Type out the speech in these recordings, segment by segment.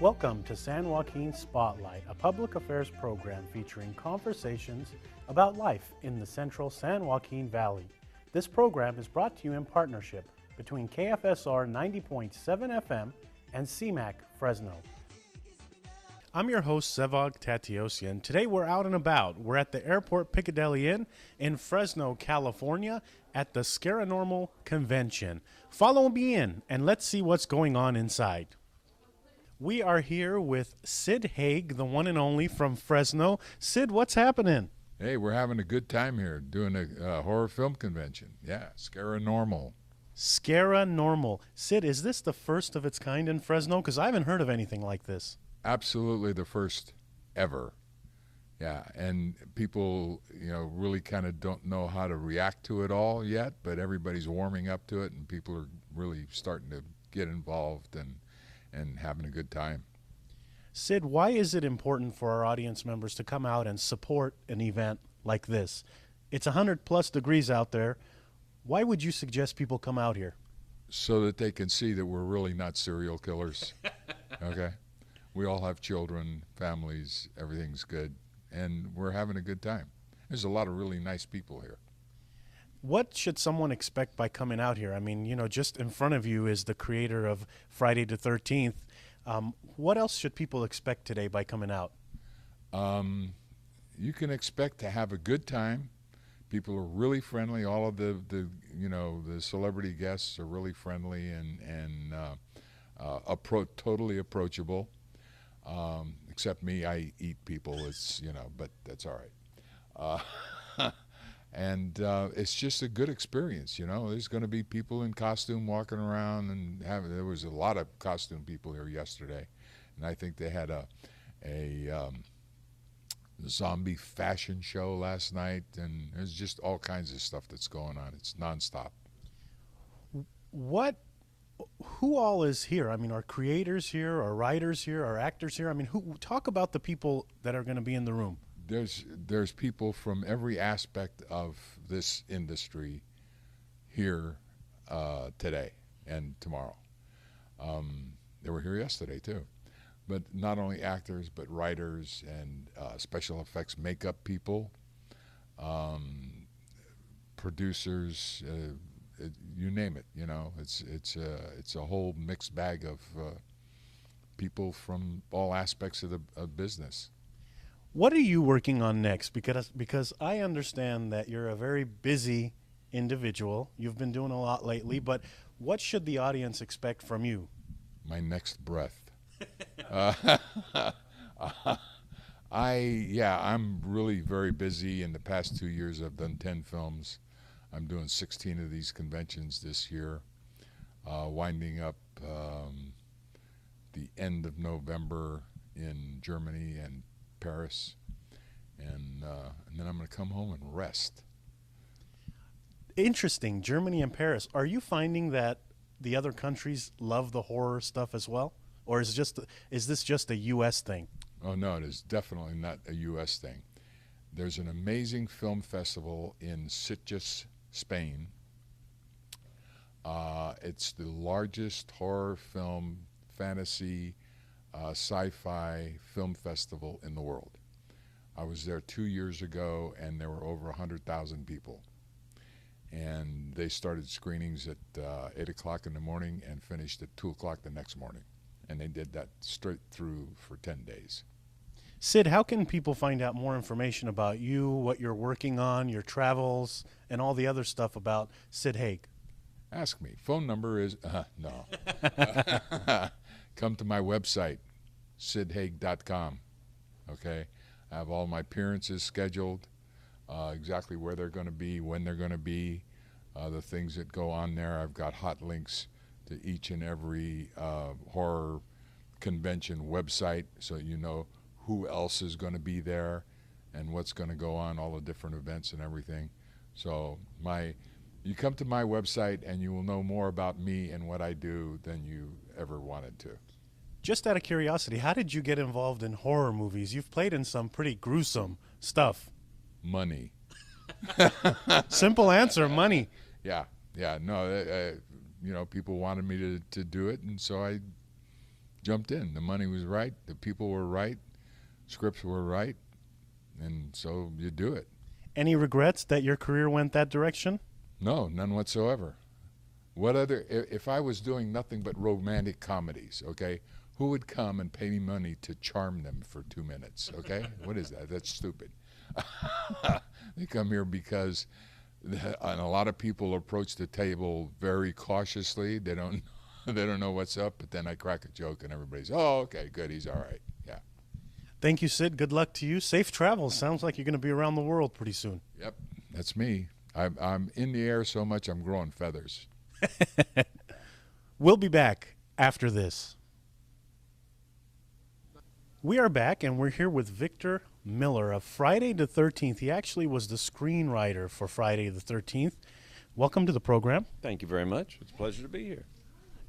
Welcome to San Joaquin Spotlight, a public affairs program featuring conversations about life in the central San Joaquin Valley. This program is brought to you in partnership between KFSR 90.7 FM and CMAC Fresno. I'm your host, Sevag Tateosian. Today we're out and about. We're at the Airport Piccadilly Inn in Fresno, California at the Scareanormal convention. Follow me in and let's see what's going on inside. We are here with Sid Haig, the one and only from Fresno. Sid, what's happening? Hey, we're having a good time here doing a horror film convention. Yeah, Scareanormal. Scareanormal. Sid, is this the first of its kind in Fresno? Because I haven't heard of anything like this. Absolutely the first ever. Yeah, and people, really kind of don't know how to react to it all yet, but everybody's warming up to it, and people are really starting to get involved and having a good time. Sid, why is it important for our audience members to come out and support an event like this? It's 100 plus degrees out there. Why would you suggest people come out here? So that they can see that we're really not serial killers. Okay? We all have children, families, everything's good, and we're having a good time. There's a lot of really nice people here. What should someone expect by coming out here? I mean, just in front of you is the creator of Friday the 13th. What else should people expect today by coming out? You can expect to have a good time. People are really friendly. All of the celebrity guests are really friendly and totally approachable. Except me, I eat people. But that's all right. And it's just a good experience, There's going to be people in costume walking around, and there was a lot of costume people here yesterday, and I think they had a zombie fashion show last night, and there's just all kinds of stuff that's going on. It's nonstop. Who all is here? I mean, are creators here, are writers here, are actors here? I mean, talk about the people that are going to be in the room. There's people from every aspect of this industry here today and tomorrow. They were here yesterday too, but not only actors but writers and special effects makeup people, producers, you name it. It's a whole mixed bag of people from all aspects of the business. What are you working on next? Because I understand that you're a very busy individual. You've been doing a lot lately, but what should the audience expect from you? My next breath. I'm really very busy. In the past 2 years, I've done 10 films. I'm doing 16 of these conventions this year, winding up the end of November in Germany and Paris, and then I'm going to come home and rest. Interesting. Germany and Paris. Are you finding that the other countries love the horror stuff as well? Or is this just a U.S. thing? Oh, no, it is definitely not a U.S. thing. There's an amazing film festival in Sitges, Spain. It's the largest horror film, fantasy, sci-fi film festival in the world. I was there 2 years ago, and there were over 100,000 people. And they started screenings at 8 o'clock in the morning and finished at 2 o'clock the next morning. And they did that straight through for 10 days. Sid, how can people find out more information about you, what you're working on, your travels, and all the other stuff about Sid Haig? Ask me. Phone number is, no. Come to my website, sidhaig.com. Okay? I have all my appearances scheduled, exactly where they're going to be, when they're going to be, the things that go on there. I've got hot links to each and every horror convention website, so you know who else is going to be there and what's going to go on, all the different events and everything. So you come to my website and you will know more about me and what I do than you ever wanted to. Just out of curiosity, how did you get involved in horror movies? You've played in some pretty gruesome stuff. Money. Simple answer, money. Yeah. No, people wanted me to do it, and so jumped in. The money was right, the people were right, scripts were right, and so you do it. Any regrets that your career went that direction? No, none whatsoever. What other, if I was doing nothing but romantic comedies, okay, who would come and pay me money to charm them for 2 minutes, okay? What is that? That's stupid. They come here because and a lot of people approach the table very cautiously. They don't know what's up, but then I crack a joke and everybody's, oh, okay, good, he's all right. Yeah. Thank you, Sid. Good luck to you. Safe travels. Sounds like you're going to be around the world pretty soon. Yep, that's me. I'm in the air so much I'm growing feathers. We'll be back after this. We are back, and we're here with Victor Miller of Friday the 13th. He actually was the screenwriter for Friday the 13th. Welcome to the program. Thank you very much. It's a pleasure to be here.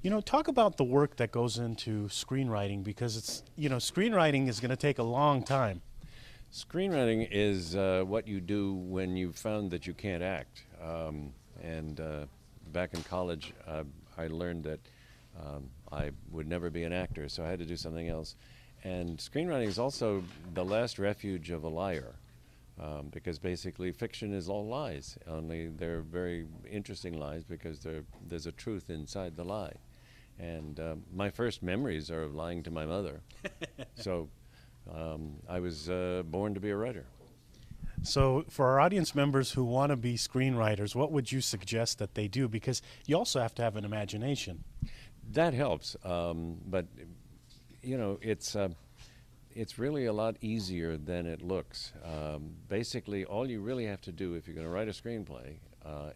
You know, talk about the work that goes into screenwriting, because it's, you know, screenwriting is going to take a long time. Screenwriting is what you do when you've found that you can't act. Back in college, I learned that I would never be an actor, so I had to do something else. And screenwriting is also the last refuge of a liar, because basically fiction is all lies, only they're very interesting lies because there's a truth inside the lie. And my first memories are of lying to my mother. So I was born to be a writer. So for our audience members who want to be screenwriters, what would you suggest that they do? Because you also have to have an imagination. That helps, but you know, it's really a lot easier than it looks. Basically, all you really have to do if you're going to write a screenplay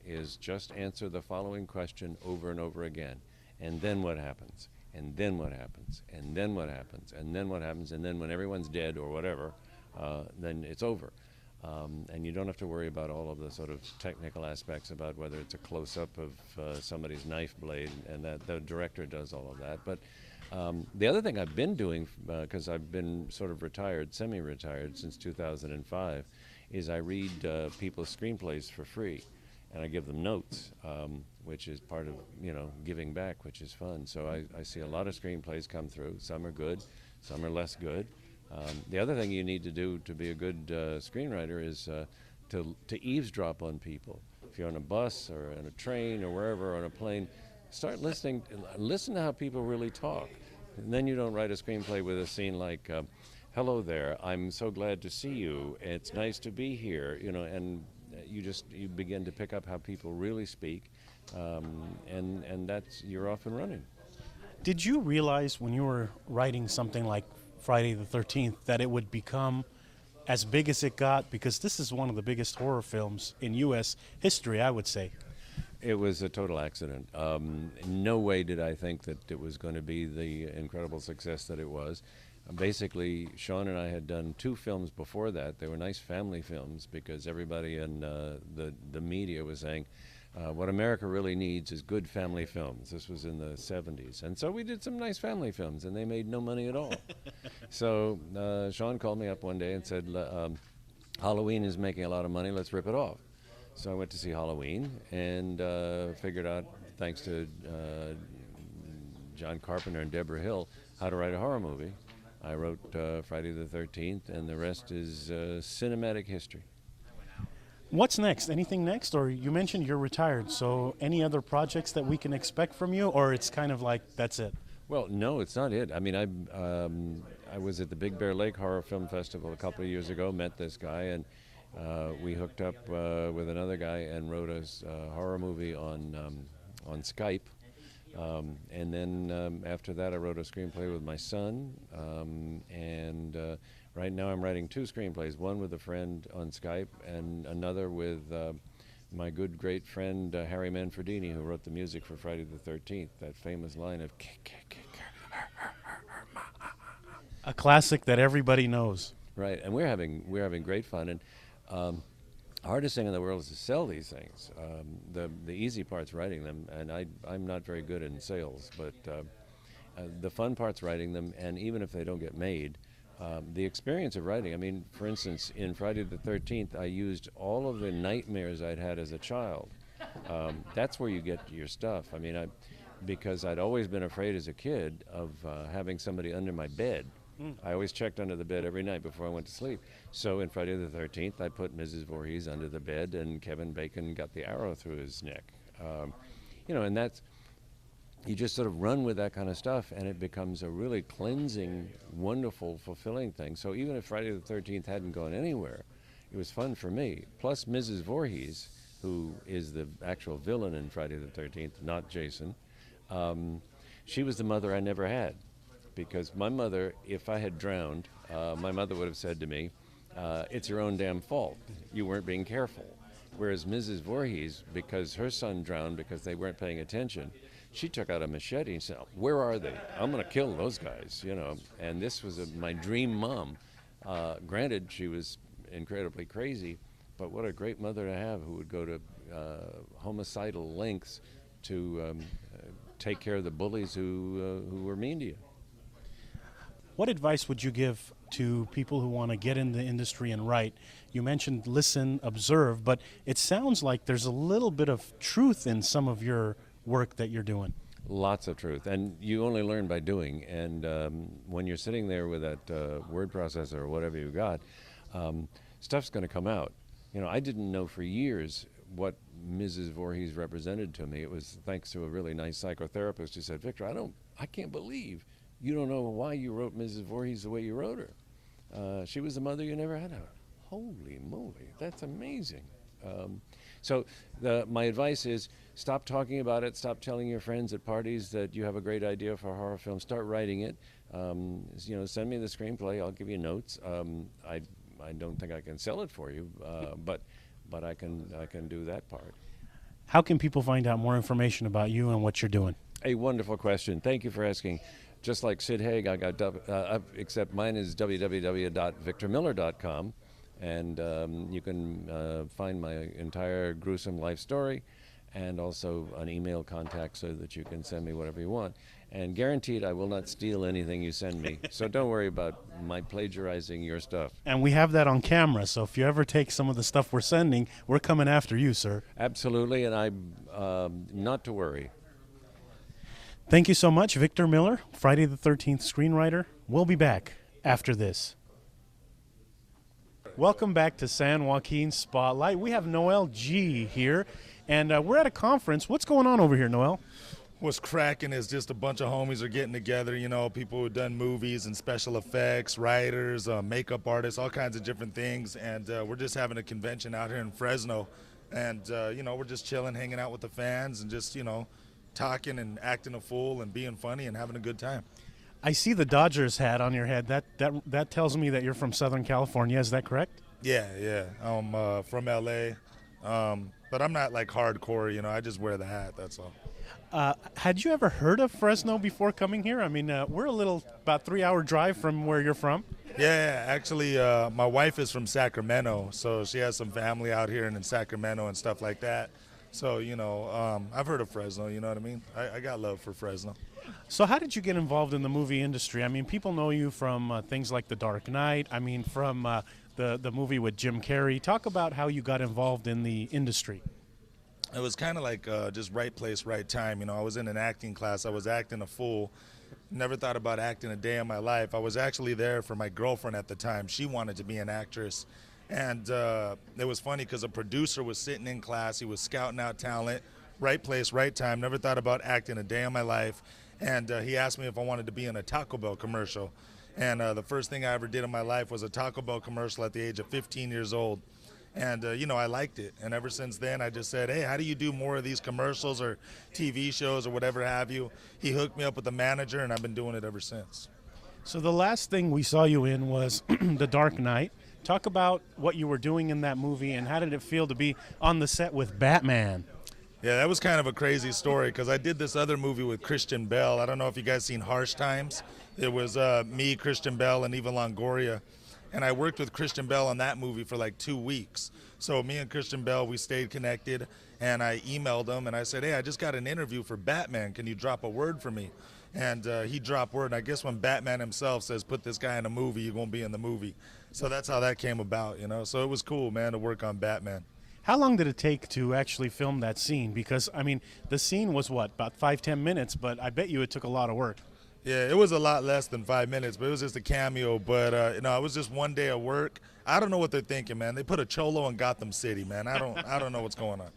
is just answer the following question over and over again. And then what happens? And then what happens? And then what happens? And then what happens? And then when everyone's dead or whatever, then it's over. And you don't have to worry about all of the sort of technical aspects about whether it's a close-up of somebody's knife blade, and that the director does all of that. But the other thing I've been doing, because I've been sort of retired, semi-retired since 2005, is I read people's screenplays for free, and I give them notes, which is part of, you know, giving back, which is fun. So I see a lot of screenplays come through. Some are good, some are less good. The other thing you need to do to be a good screenwriter is to eavesdrop on people. If you're on a bus or on a train or wherever, or on a plane, start listening. Listen to how people really talk. And then you don't write a screenplay with a scene like, hello there, I'm so glad to see you, it's nice to be here, you know, and you begin to pick up how people really speak, and that's, you're off and running. Did you realize when you were writing something like Friday the 13th that it would become as big as it got? Because this is one of the biggest horror films in U.S. history, I would say. It was a total accident. In no way did I think that it was going to be the incredible success that it was. Basically, Sean and I had done 2 films before that. They were nice family films because everybody in the media was saying, what America really needs is good family films. This was in the 70s. And so we did some nice family films, and they made no money at all. So Sean called me up one day and said, Halloween is making a lot of money, let's rip it off. So I went to see Halloween and figured out, thanks to John Carpenter and Deborah Hill, how to write a horror movie. I wrote Friday the 13th, and the rest is cinematic history. What's next? Anything next? Or you mentioned you're retired, so any other projects that we can expect from you, or it's kind of like that's it? Well, no, it's not it. I mean, I was at the Big Bear Lake Horror Film Festival a couple of years ago, met this guy, and we hooked up with another guy and wrote a horror movie on Skype. And then after that, I wrote a screenplay with my son, and right now I'm writing 2 screenplays, one with a friend on Skype and another with my good, great friend Harry Manfredini, who wrote the music for Friday the 13th, that famous line of a classic that everybody knows. Right, and we're having great fun, and hardest thing in the world is to sell these things. The easy part's writing them, and I'm not very good in sales, but the fun part's writing them, and even if they don't get made, the experience of writing, I mean, for instance, in Friday the 13th, I used all of the nightmares I'd had as a child. That's where you get your stuff. I mean, because I'd always been afraid as a kid of having somebody under my bed. I always checked under the bed every night before I went to sleep. So in Friday the 13th, I put Mrs. Voorhees under the bed, and Kevin Bacon got the arrow through his neck. And that's, you just sort of run with that kind of stuff, and it becomes a really cleansing, wonderful, fulfilling thing. So even if Friday the 13th hadn't gone anywhere, it was fun for me. Plus Mrs. Voorhees, who is the actual villain in Friday the 13th, not Jason, she was the mother I never had. Because my mother, if I had drowned, my mother would have said to me, it's your own damn fault. You weren't being careful. Whereas Mrs. Voorhees, because her son drowned because they weren't paying attention, she took out a machete and said, where are they? I'm going to kill those guys, And this was my dream mom. Granted, she was incredibly crazy, but what a great mother to have who would go to homicidal lengths to take care of the bullies who were mean to you. What advice would you give to people who want to get in the industry and write? You mentioned listen, observe, but it sounds like there's a little bit of truth in some of your work that you're doing. Lots of truth, and you only learn by doing. And when you're sitting there with that word processor or whatever you got, stuff's going to come out. I didn't know for years what Mrs. Voorhees represented to me. It was thanks to a really nice psychotherapist who said, Victor, I can't believe you don't know why you wrote Mrs. Voorhees the way you wrote her. She was the mother you never had. Holy moly, that's amazing. So my advice is stop talking about it. Stop telling your friends at parties that you have a great idea for a horror film. Start writing it. Send me the screenplay. I'll give you notes. I don't think I can sell it for you, but I can do that part. How can people find out more information about you and what you're doing? A wonderful question. Thank you for asking. Just like Sid Haig, I got except mine is www.victormiller.com, and you can find my entire gruesome life story, and also an email contact so that you can send me whatever you want. And guaranteed, I will not steal anything you send me. So don't worry about my plagiarizing your stuff. And we have that on camera, so if you ever take some of the stuff we're sending, we're coming after you, sir. Absolutely, and not to worry. Thank you so much, Victor Miller, Friday the 13th screenwriter. We'll be back after this. Welcome back to San Joaquin Spotlight. We have Noelle G here, and we're at a conference. What's going on over here, Noel? What's cracking is just a bunch of homies are getting together, people who've done movies and special effects, writers, makeup artists, all kinds of different things. And we're just having a convention out here in Fresno. And, we're just chilling, hanging out with the fans and just, talking and acting a fool and being funny and having a good time. I see the Dodgers hat on your head. That tells me that you're from Southern California. Is that correct? Yeah. I'm from L.A., but I'm not like hardcore, I just wear the hat, that's all. Had you ever heard of Fresno before coming here? I mean, we're about 3-hour drive from where you're from. Yeah, actually, my wife is from Sacramento, so she has some family out here and in Sacramento and stuff like that. So, I've heard of Fresno, you know what I mean? I got love for Fresno. So how did you get involved in the movie industry? I mean, people know you from things like The Dark Knight. I mean, from the movie with Jim Carrey. Talk about how you got involved in the industry. It was kind of like just right place, right time. I was in an acting class. I was acting a fool. Never thought about acting a day in my life. I was actually there for my girlfriend at the time. She wanted to be an actress. And it was funny because a producer was sitting in class. He was scouting out talent, right place, right time. Never thought about acting a day in my life. And he asked me if I wanted to be in a Taco Bell commercial. And the first thing I ever did in my life was a Taco Bell commercial at the age of 15 years old. And, I liked it. And ever since then, I just said, hey, how do you do more of these commercials or TV shows or whatever have you? He hooked me up with the manager, and I've been doing it ever since. So the last thing we saw you in was The Dark Knight. Talk about what you were doing in that movie, and how did it feel to be on the set with Batman? Yeah, that was kind of a crazy story because I did this other movie with Christian Bale. I don't know if you guys seen Harsh Times. It was me, Christian Bale, and Eva Longoria. And I worked with Christian Bale on that movie for like 2 weeks. So me and Christian Bale, we stayed connected, and I emailed him, and I said, hey, I just got an interview for Batman. Can you drop a word for me? And he dropped word. And I guess when Batman himself says, put this guy in a movie, you're going to be in the movie. So that's how that came about, So it was cool, man, to work on Batman. How long did it take to actually film that scene? Because, I mean, the scene was what, about 5-10 minutes, but I bet you it took a lot of work. Yeah, it was a lot less than 5 minutes, but it was just a cameo. But it was just one day of work. I don't know what they're thinking, man. They put a cholo in Gotham City, man. I don't know what's going on.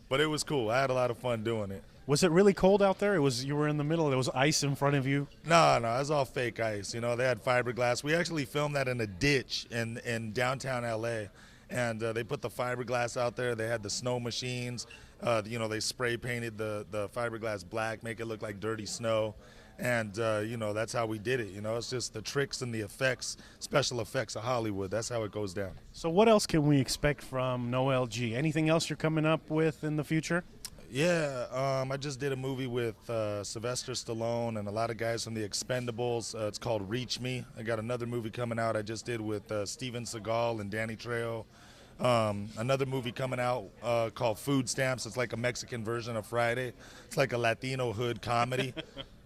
But it was cool. I had a lot of fun doing it. Was it really cold out there? You were in the middle. There was ice in front of you. No, it was all fake ice. They had fiberglass. We actually filmed that in a ditch in downtown LA, and they put the fiberglass out there. They had the snow machines. They spray painted the fiberglass black, make it look like dirty snow. And, that's how we did it. It's just the tricks and the effects, special effects of Hollywood. That's how it goes down. So what else can we expect from Noelle G? Anything else you're coming up with in the future? Yeah, I just did a movie with Sylvester Stallone and a lot of guys from the Expendables. It's called Reach Me. I got another movie coming out I just did with Steven Seagal and Danny Trejo. Another movie coming out called Food Stamps. It's like a Mexican version of Friday. It's like a Latino hood comedy.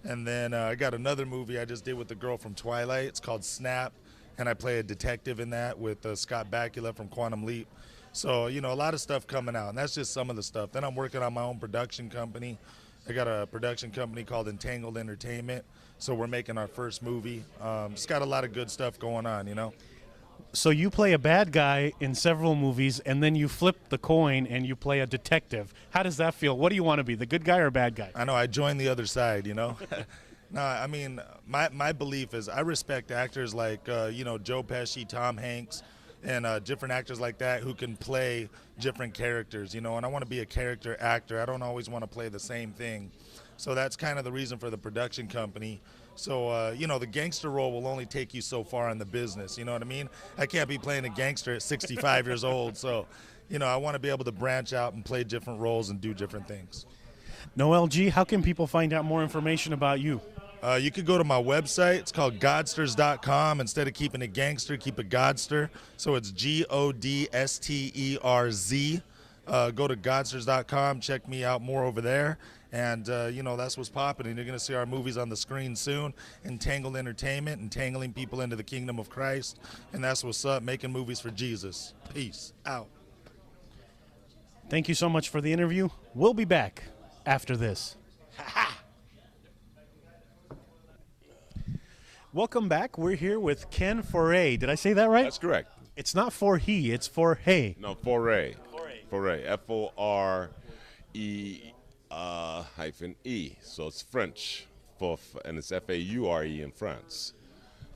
And then I got another movie I just did with the girl from Twilight. It's called Snap, and I play a detective in that with Scott Bakula from Quantum Leap. So, a lot of stuff coming out, and that's just some of the stuff. Then I'm working on my own production company. I got a production company called Entangled Entertainment, so we're making our first movie. Just got a lot of good stuff going on, So you play a bad guy in several movies, and then you flip the coin and you play a detective. How does that feel? What do you want to be, the good guy or bad guy? I know, I joined the other side, No, I mean, my belief is I respect actors like, Joe Pesci, Tom Hanks, and different actors like that who can play different characters, and I want to be a character actor. I don't always want to play the same thing. So that's kind of the reason for the production company. So, the gangster role will only take you so far in the business, you know what I mean? I can't be playing a gangster at 65 years old, so, I want to be able to branch out and play different roles and do different things. Noelle G, how can people find out more information about you? You could go to my website. It's called Godsters.com. Instead of keeping it gangster, keep it Godster. So it's Godsterz. Go to Godsters.com. Check me out more over there. And, that's what's popping. And you're going to see our movies on the screen soon. Entangled Entertainment, entangling people into the kingdom of Christ. And that's what's up, making movies for Jesus. Peace out. Thank you so much for the interview. We'll be back after this. Welcome back. We're here with Ken Ferreira. Did I say that right? That's correct. It's not for he, it's for hey. No, Foree. Foree. F-O-R-E-hyphen-E. So it's French, and it's F-A-U-R-E in France.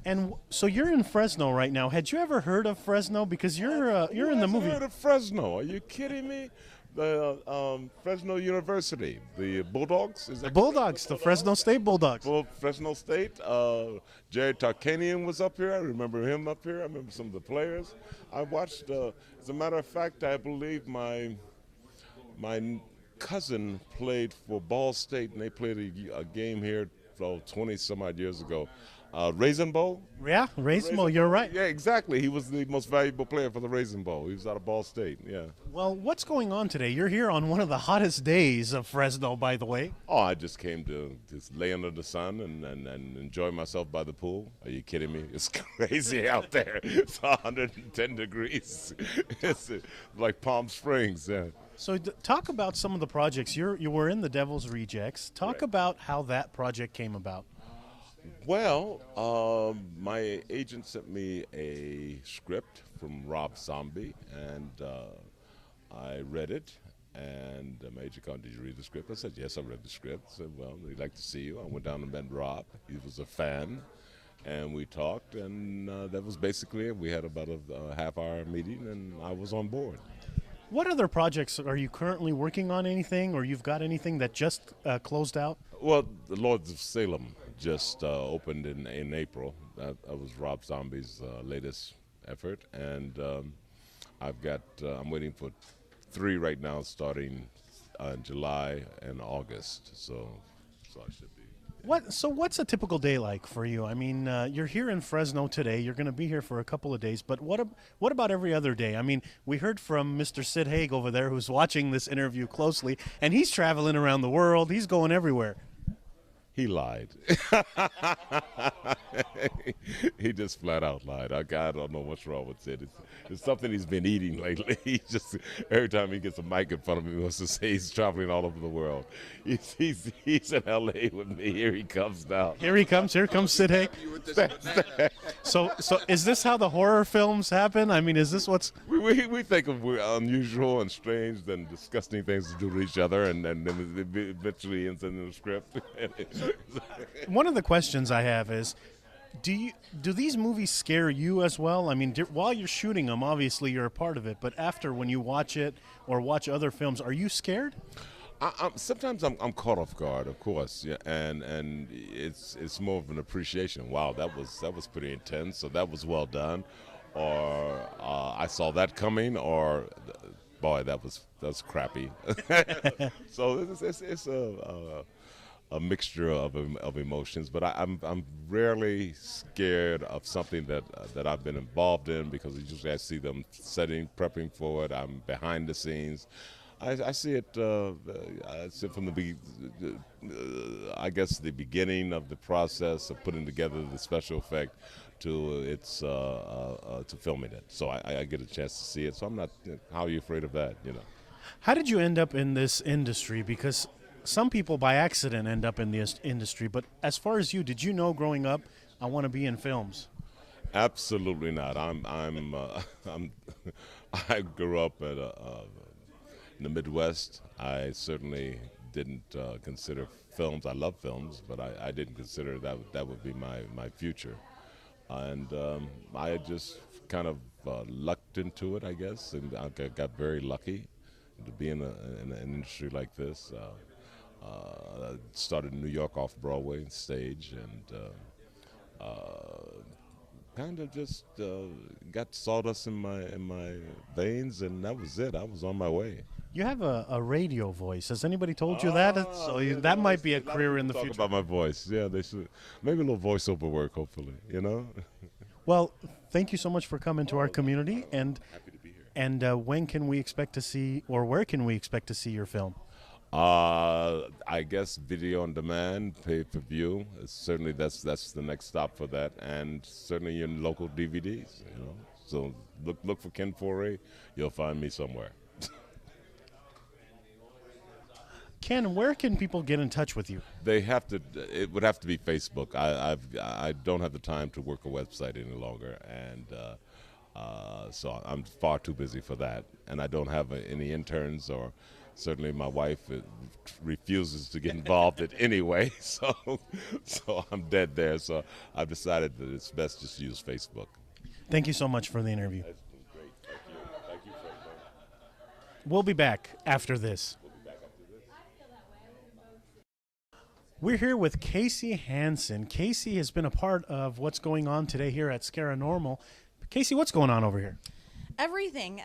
And so you're in Fresno right now. Had you ever heard of Fresno? Because you're in the movie. Heard of Fresno? Are you kidding me? The Fresno University, the Bulldogs. Is that Bulldogs, the Fresno State Bulldogs. Fresno State. Jerry Tarkanian was up here. I remember him up here. I remember some of the players. I watched. As a matter of fact, I believe my cousin played for Ball State, and they played a game here 20 some odd years ago. Raisin Bowl? Yeah, Raisin Bowl, you're right. Yeah, exactly. He was the most valuable player for the Raisin Bowl. He was out of Ball State, yeah. Well, what's going on today? You're here on one of the hottest days of Fresno, by the way. Oh, I just came to just lay under the sun and enjoy myself by the pool. Are you kidding me? It's crazy out there. It's 110 degrees. It's like Palm Springs, yeah. So talk about some of the projects. You were in the Devil's Rejects. Talk about how that project came about. Well, my agent sent me a script from Rob Zombie, and I read it. And my agent called, "Did you read the script?" I said, "Yes, I read the script." I said, "Well, we'd like to see you." I went down and met Rob. He was a fan, and we talked, and that was basically it. We had about a half-hour meeting, and I was on board. What other projects are you currently working on? Anything, or you've got anything that just closed out? Well, the Lords of Salem just opened in April. That was Rob Zombie's latest effort, and I'm waiting for 3 right now, starting in July and August. So I should be. What's a typical day like for you? I mean, you're here in Fresno today. You're going to be here for a couple of days. But what about every other day? I mean, we heard from Mr. Sid Haig over there, who's watching this interview closely, and he's traveling around the world. He's going everywhere. He lied. He just flat out lied. I don't know what's wrong with it. It's something he's been eating lately. He just, every time he gets a mic in front of him, he wants to say he's traveling all over the world. He's in L.A. with me. Here he comes now. Here he comes. Here comes Sid Haig. So is this how the horror films happen? I mean, is this what's... We think of unusual and strange and disgusting things to do to each other, and then it eventually ends in the script. One of the questions I have is, do these movies scare you as well? I mean, while you're shooting them, obviously you're a part of it, but after, when you watch it or watch other films, are you scared? Sometimes I'm caught off guard, of course, yeah, and it's more of an appreciation. Wow, that was pretty intense. So that was well done, or I saw that coming, or boy, that was crappy. So it's a mixture of emotions, but I'm rarely scared of something that I've been involved in, because usually I see them prepping for it. I'm behind the scenes. I see it. I see it from I guess the beginning of the process of putting together the special effect to to filming it. So I get a chance to see it. So I'm not. How are you afraid of that? You know. How did you end up in this industry? Because some people by accident end up in this industry, but as far as you, did you know growing up, I want to be in films? Absolutely not. I grew up in the Midwest. I certainly didn't consider films. I love films, but I didn't consider that would be my future. And I just kind of lucked into it, I guess, and I got very lucky to be in an industry like this. I started in New York off-Broadway stage, and kind of just got sawdust in my veins, and that was it. I was on my way. You have a radio voice. Has anybody told you that? So that might be a career in the future. Talk about my voice. Yeah, they should. Maybe a little voiceover work, hopefully. You know. Well, thank you so much for coming to our community, and Happy to be here. and when can we expect to see, or where can we expect to see your film? I guess video on demand, pay-per-view. Certainly, that's the next stop for that, and certainly your local DVDs. You know, so look for Ken Ferreira. You'll find me somewhere. Ken, where can people get in touch with you? They have to. It would have to be Facebook. I don't have the time to work a website any longer, and so I'm far too busy for that. And I don't have any interns, or certainly my wife refuses to get involved in anyway. So I'm dead there. So I've decided that it's best just to use Facebook. Thank you so much for the interview. That's been great. Thank you, Fresno. We'll be back after this. We're here with Casey Hansen. Casey has been a part of what's going on today here at Scareanormal. Casey, what's going on over here? Everything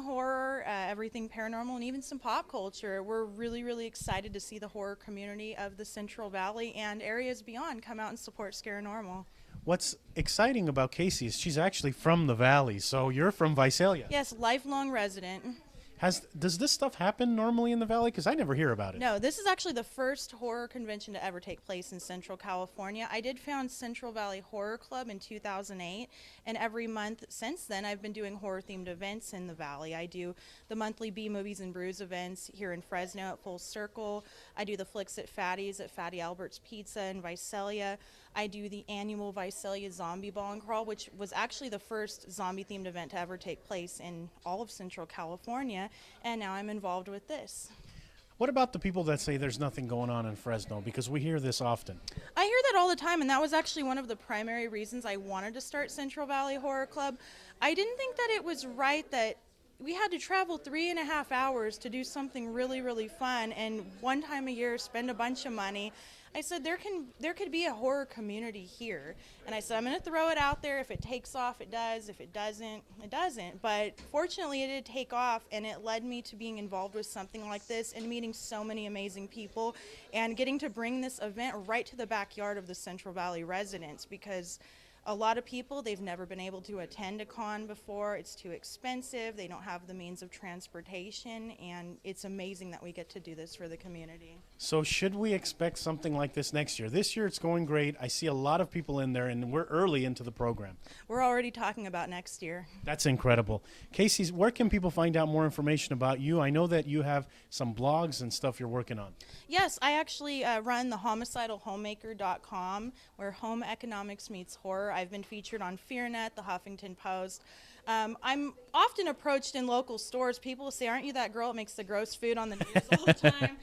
horror, everything paranormal, and even some pop culture. We're really, really excited to see the horror community of the Central Valley and areas beyond come out and support Scareanormal. What's exciting about Casey is she's actually from the Valley, so you're from Visalia. Yes, lifelong resident. Does this stuff happen normally in the Valley? Because I never hear about it. No, this is actually the first horror convention to ever take place in Central California. I did found Central Valley Horror Club in 2008, and every month since then I've been doing horror-themed events in the Valley. I do the monthly B-Movies and Brews events here in Fresno at Full Circle. I do the Flicks at Fatty's at Fatty Albert's Pizza in Visalia. I do the annual Visalia Zombie Ball and Crawl, which was actually the first zombie-themed event to ever take place in all of Central California, and now I'm involved with this. What about the people that say there's nothing going on in Fresno? Because we hear this often. I hear that all the time, and that was actually one of the primary reasons I wanted to start Central Valley Horror Club. I didn't think that it was right that we had to travel 3.5 hours to do something really, really fun, and one time a year spend a bunch of money. I said there could be a horror community here, and I said I'm going to throw it out there. If it takes off, it does. If it doesn't, it doesn't. But fortunately, it did take off, and it led me to being involved with something like this and meeting so many amazing people, and getting to bring this event right to the backyard of the Central Valley residents, because a lot of people, they've never been able to attend a con before. It's too expensive. They don't have the means of transportation, and it's amazing that we get to do this for the community. So should we expect something like this next year? This year it's going great. I see a lot of people in there, and we're early into the program. We're already talking about next year. That's incredible. Casey, where can people find out more information about you? I know that you have some blogs and stuff you're working on. Yes, I actually run the homicidalhomemaker.com, where home economics meets horror. I've been featured on FearNet, the Huffington Post. I'm often approached in local stores. People say, "Aren't you that girl that makes the gross food on the news all the time?"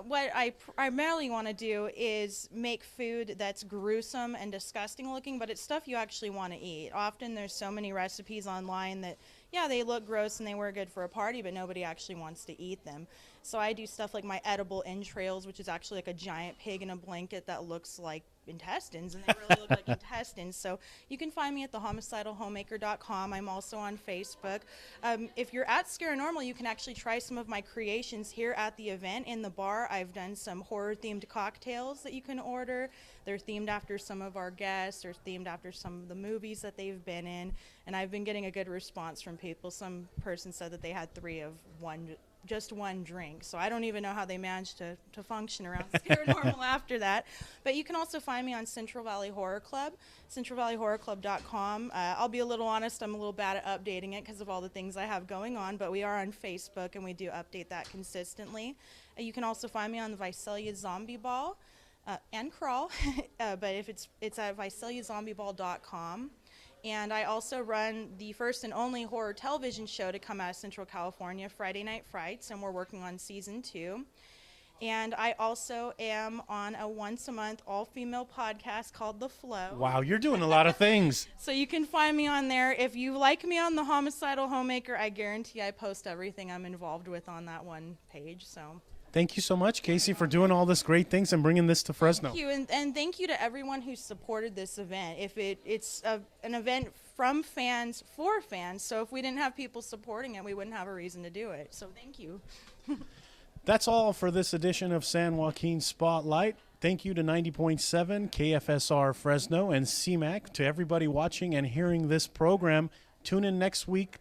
What I primarily want to do is make food that's gruesome and disgusting looking, but it's stuff you actually want to eat. Often there's so many recipes online that, yeah, they look gross and they were good for a party, but nobody actually wants to eat them. So I do stuff like my edible entrails, which is actually like a giant pig in a blanket that looks like intestines, and they really look like intestines. So you can find me at thehomicidalhomemaker.com. I'm also on Facebook. If you're at Scareanormal, you can actually try some of my creations here at the event in the bar. I've done some horror-themed cocktails that you can order. They're themed after some of our guests or themed after some of the movies that they've been in, and I've been getting a good response from people. Some person said that they had 3 of just one drink. So I don't even know how they managed to function around Scareanormal after that. But you can also find me on Central Valley Horror Club, centralvalleyhorrorclub.com. I'll be a little honest, I'm a little bad at updating it because of all the things I have going on, but we are on Facebook and we do update that consistently. You can also find me on the Visalia Zombie Ball and Crawl, but if it's at visaliazombieball.com. And I also run the first and only horror television show to come out of Central California, Friday Night Frights, and we're working on season 2. And I also am on a once-a-month all-female podcast called The Flow. Wow, you're doing a lot of things. So you can find me on there. If you like me on The Homicidal Homemaker, I guarantee I post everything I'm involved with on that one page. So Thank you so much, Casey, for doing all this great things and bringing this to Fresno. Thank you, and thank you to everyone who supported this event. If it's an event from fans for fans, so if we didn't have people supporting it, we wouldn't have a reason to do it. So thank you. That's all for this edition of San Joaquin Spotlight. Thank you to 90.7 KFSR Fresno and CMAC, to everybody watching and hearing this program. Tune in next week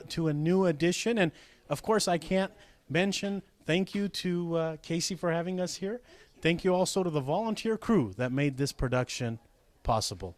to a new edition. And, of course, I can't mention thank you to Casey for having us here. Thank you also to the volunteer crew that made this production possible.